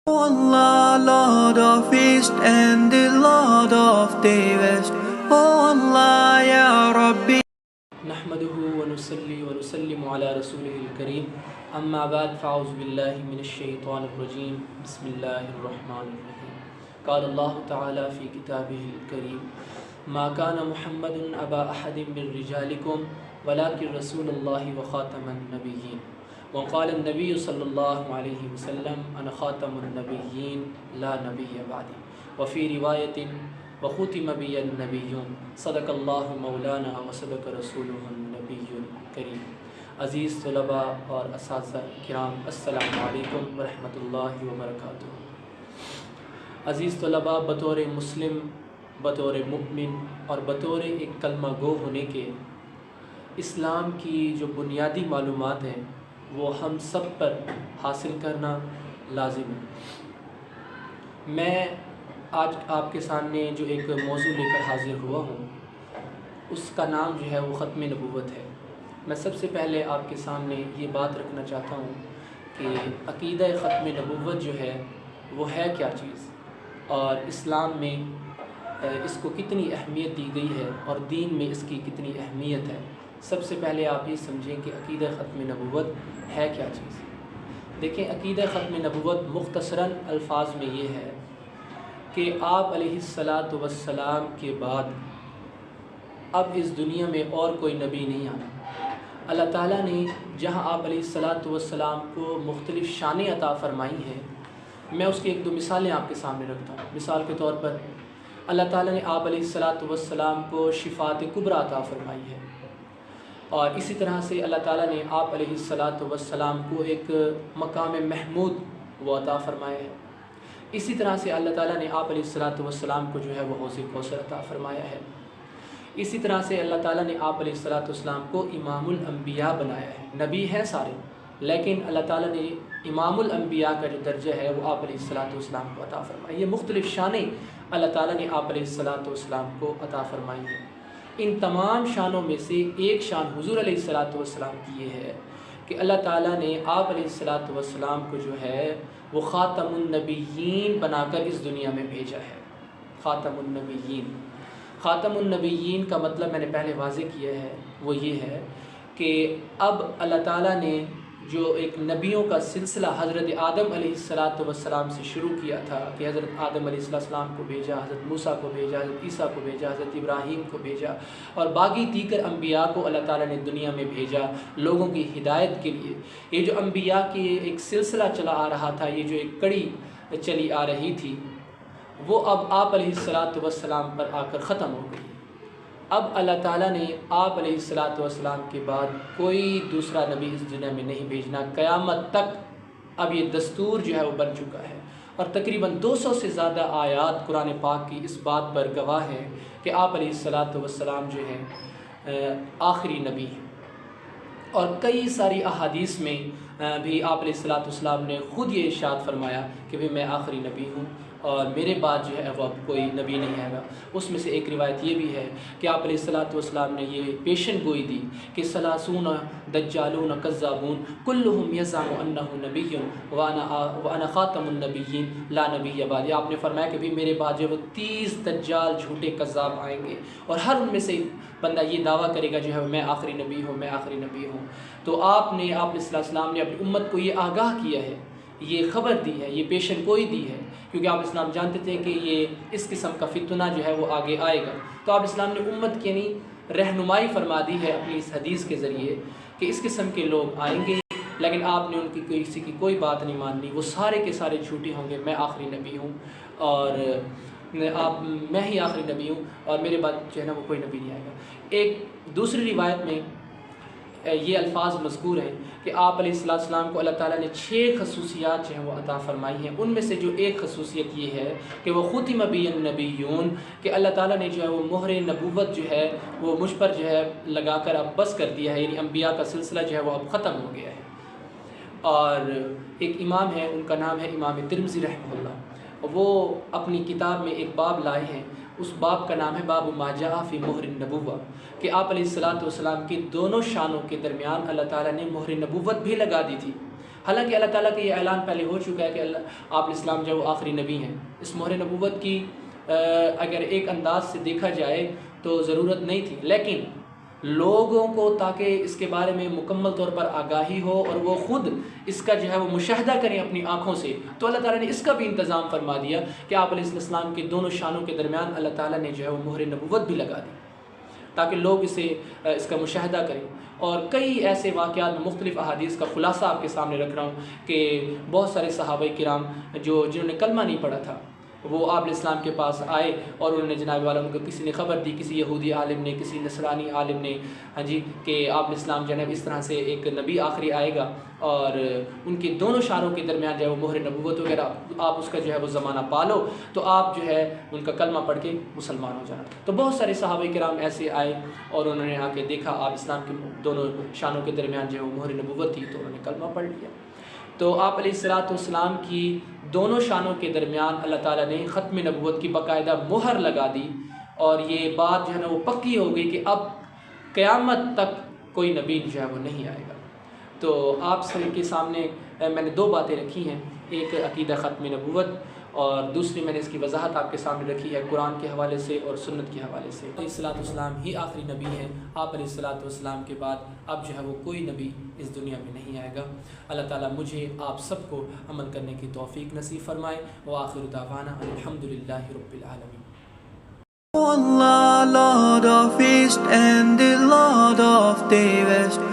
O Allah, Lord of East and the Lord of the West. O Allah, Ya Rabbi. نحمده ونصلي ونسلم على رسوله الكريم اما بعد فاعوذ بالله من الشيطان الرجيم بسم الله الرحمن الرحيم قال الله تعالى في كتابه الكريم ما كان محمد ابا احد من رجالكم ولكن رسول الله وخاتم النبيين وقال النبي صلى الله عليه وسلم انا خاتم النبيين لا نبي بعدي وفي روايه وختم بی النبیون صدق اللہ مولانا وصدق رسولہ النبی الکریم۔ عزیز طلباء اور اساتذہ کرام، السلام علیکم ورحمۃ اللہ وبرکاتہ۔ عزیز طلباء، بطور مسلم، بطور مؤمن اور بطور ایک کلمہ گو ہونے کے اسلام کی جو بنیادی معلومات ہیں وہ ہم سب پر حاصل کرنا لازم ہے۔ میں آج آپ کے سامنے جو ایک موضوع لے کر حاضر ہوا ہوں اس کا نام جو ہے وہ ختم نبوت ہے۔ میں سب سے پہلے آپ کے سامنے یہ بات رکھنا چاہتا ہوں کہ عقیدہ ختم نبوت جو ہے وہ ہے کیا چیز، اور اسلام میں اس کو کتنی اہمیت دی گئی ہے اور دین میں اس کی کتنی اہمیت ہے۔ سب سے پہلے آپ یہ سمجھیں کہ عقیدہ ختم نبوت ہے کیا چیز۔ دیکھیں، عقیدہ ختم نبوت مختصراً الفاظ میں یہ ہے کہ آپ علیہ الصلاۃ والسلام کے بعد اب اس دنیا میں اور کوئی نبی نہیں آنا۔ اللہ تعالیٰ نے جہاں آپ علیہ الصلاۃ والسلام کو مختلف شانیں عطا فرمائی ہیں، میں اس کی ایک دو مثالیں آپ کے سامنے رکھتا ہوں۔ مثال کے طور پر اللہ تعالیٰ نے آپ علیہ الصلاۃ والسلام کو شفاعت کبریٰ عطا فرمائی ہے، اور اسی طرح سے اللہ تعالیٰ نے آپ علیہ الصلاۃ والسلام کو ایک مقام محمود وہ عطا فرمایا ہے۔ اسی طرح سے اللہ تعالیٰ نے آپ علیہ الصلاۃ والسلام کو جو ہے وہ حوض کوثر عطا فرمایا ہے۔ اسی طرح سے اللہ تعالیٰ نے آپ علیہ الصلاۃ والسلام کو امام الانبیاء بنایا ہے۔ نبی ہیں سارے، لیکن اللہ تعالیٰ نے امام الانبیاء کا جو درجہ ہے وہ آپ علیہ الصلاۃ والسلام کو عطا فرمایا۔ یہ مختلف شانیں اللہ تعالیٰ نے آپ علیہ الصلاۃ والسلام کو عطا فرمائی ہیں۔ ان تمام شانوں میں سے ایک شان حضور علیہ الصلاۃ والسلام کی یہ ہے کہ اللہ تعالیٰ نے آپ علیہ الصلاۃ والسلام کو جو ہے وہ خاتم النبیین بنا کر اس دنیا میں بھیجا ہے۔ خاتم النبیین، خاتم النبیین کا مطلب میں نے پہلے واضح کیا ہے، وہ یہ ہے کہ اب اللہ تعالیٰ نے جو ایک نبیوں کا سلسلہ حضرت آدم علیہ الصلاۃ والسلام سے شروع کیا تھا کہ حضرت آدم علیہ السلام کو بھیجا، حضرت موسیٰ کو بھیجا، حضرت عیسیٰ کو بھیجا، حضرت ابراہیم کو بھیجا، اور باقی دیگر انبیاء کو اللہ تعالیٰ نے دنیا میں بھیجا لوگوں کی ہدایت کے لیے۔ یہ جو انبیاء کی ایک سلسلہ چلا آ رہا تھا، یہ جو ایک کڑی چلی آ رہی تھی، وہ اب آپ علیہ الصلاۃ والسلام پر آ کر ختم ہو گئی۔ اب اللہ تعالیٰ نے آپ علیہ الصلاۃ والسلام کے بعد کوئی دوسرا نبی اس دنیا میں نہیں بھیجنا، قیامت تک اب یہ دستور جو ہے وہ بن چکا ہے، اور تقریباً 200 سے زیادہ آیات قرآن پاک کی اس بات پر گواہ ہیں کہ آپ علیہ الصلاۃ والسلام جو ہیں آخری نبی ہیں۔ اور کئی ساری احادیث میں بھی آپ علیہ الصلاۃ والسلام نے خود یہ ارشاد فرمایا کہ بھئی میں آخری نبی ہوں اور میرے بعد جو ہے وہ اب کوئی نبی نہیں آئے گا۔ اس میں سے ایک روایت یہ بھی ہے کہ آپ علیہ الصلاۃ والسلام نے یہ پیشن گوئی دی کہ ثلاثون دجالون کذابون کلہم یزعم انہ نبی وانا خاتم النبیین لا نبی بعدی۔ آپ نے فرمایا کہ بھی میرے بعد جو وہ 30 دجال جھوٹے کذاب آئیں گے، اور ہر ان میں سے بندہ یہ دعویٰ کرے گا جو ہے میں آخری نبی ہوں، میں آخری نبی ہوں۔ تو آپ نے آپ علیہ السلام نے اپنی امت کو یہ آگاہ کیا ہے، یہ خبر دی ہے، یہ پیشن گوئی دی ہے، کیونکہ آپ اسلام جانتے تھے کہ یہ اس قسم کا فتنہ جو ہے وہ آگے آئے گا۔ تو آپ اسلام نے امت کی رہنمائی فرما دی ہے اپنی اس حدیث کے ذریعے کہ اس قسم کے لوگ آئیں گے، لیکن آپ نے ان کی کسی کی کوئی بات نہیں ماننی، وہ سارے کے سارے جھوٹے ہوں گے۔ میں آخری نبی ہوں، اور میں ہی آخری نبی ہوں، اور میرے بعد جو ہے نا وہ کوئی نبی نہیں آئے گا۔ ایک دوسری روایت میں یہ الفاظ مذکور ہیں کہ آپ علیہ السلام کو اللہ تعالیٰ نے 6 خصوصیات جو ہیں وہ عطا فرمائی ہیں۔ ان میں سے جو ایک خصوصیت یہ ہے کہ وہ ختم بی النبیون، کہ اللہ تعالیٰ نے جو ہے وہ مہر نبوت جو ہے وہ مجھ پر جو ہے لگا کر اب بس کر دیا ہے، یعنی انبیاء کا سلسلہ جو ہے وہ اب ختم ہو گیا ہے۔ اور ایک امام ہے، ان کا نام ہے امام ترمذی رحمہ اللہ، وہ اپنی کتاب میں ایک باب لائے ہیں، اس باب کا نام ہے باب ما جاء فی مہر النبوہ، کہ آپ علیہ الصلاۃ والسلام کی دونوں شانوں کے درمیان اللہ تعالیٰ نے مہر نبوت بھی لگا دی تھی۔ حالانکہ اللہ تعالیٰ کا یہ اعلان پہلے ہو چکا ہے کہ آپ علیہ السلام جو آخری نبی ہیں. اس مہر نبوت کی اگر ایک انداز سے دیکھا جائے تو ضرورت نہیں تھی، لیکن لوگوں کو تاکہ اس کے بارے میں مکمل طور پر آگاہی ہو اور وہ خود اس کا جو ہے وہ مشاہدہ کریں اپنی آنکھوں سے، تو اللہ تعالیٰ نے اس کا بھی انتظام فرما دیا کہ آپ علیہ السلام کے دونوں شانوں کے درمیان اللہ تعالیٰ نے جو ہے وہ مہر نبوت بھی لگا دی تاکہ لوگ اس کا مشاہدہ کریں. اور کئی ایسے واقعات میں مختلف احادیث کا خلاصہ آپ کے سامنے رکھ رہا ہوں کہ بہت سارے صحابہ کرام جنہوں نے کلمہ نہیں پڑھا تھا وہ آپ علیہ السلام کے پاس آئے اور انہوں نے جناب والا ان کو کسی نے خبر دی، کسی یہودی عالم نے، کسی نصرانی عالم نے، ہاں جی، کہ آپ علیہ السلام جو ہے اس طرح سے ایک نبی آخری آئے گا اور ان کے دونوں شانوں کے درمیان جو ہے وہ مہر نبوت وغیرہ آپ اس کا جو ہے وہ زمانہ پالو تو آپ جو ہے ان کا کلمہ پڑھ کے مسلمان ہو جانا. تو بہت سارے صحابہ کرام ایسے آئے اور انہوں نے آ کے دیکھا آپ اسلام کے دونوں شانوں کے درمیان جو ہے وہ مہر نبوت تھی تو انہوں نے کلمہ پڑھ لیا. تو آپ علیہ السلام کی دونوں شانوں کے درمیان اللہ تعالیٰ نے ختم نبوت کی باقاعدہ مہر لگا دی اور یہ بات جو ہے نا وہ پکی ہو گئی کہ اب قیامت تک کوئی نبی جو ہے وہ نہیں آئے گا. تو آپ سب کے سامنے میں نے 2 باتیں رکھی ہیں، ایک عقیدہ ختم نبوت اور دوسری میں نے اس کی وضاحت آپ کے سامنے رکھی ہے قرآن کے حوالے سے اور سنت کے حوالے سے. علیہ السلام ہی آخری نبی ہیں. آپ علیہ السلام کے بعد اب جو ہے وہ کوئی نبی اس دنیا میں نہیں آئے گا. اللہ تعالیٰ مجھے آپ سب کو عمل کرنے کی توفیق نصیب فرمائے. وآخر دعوانا الحمدللہ رب العالمین. O Allah, Lord of East and the Lord of the West,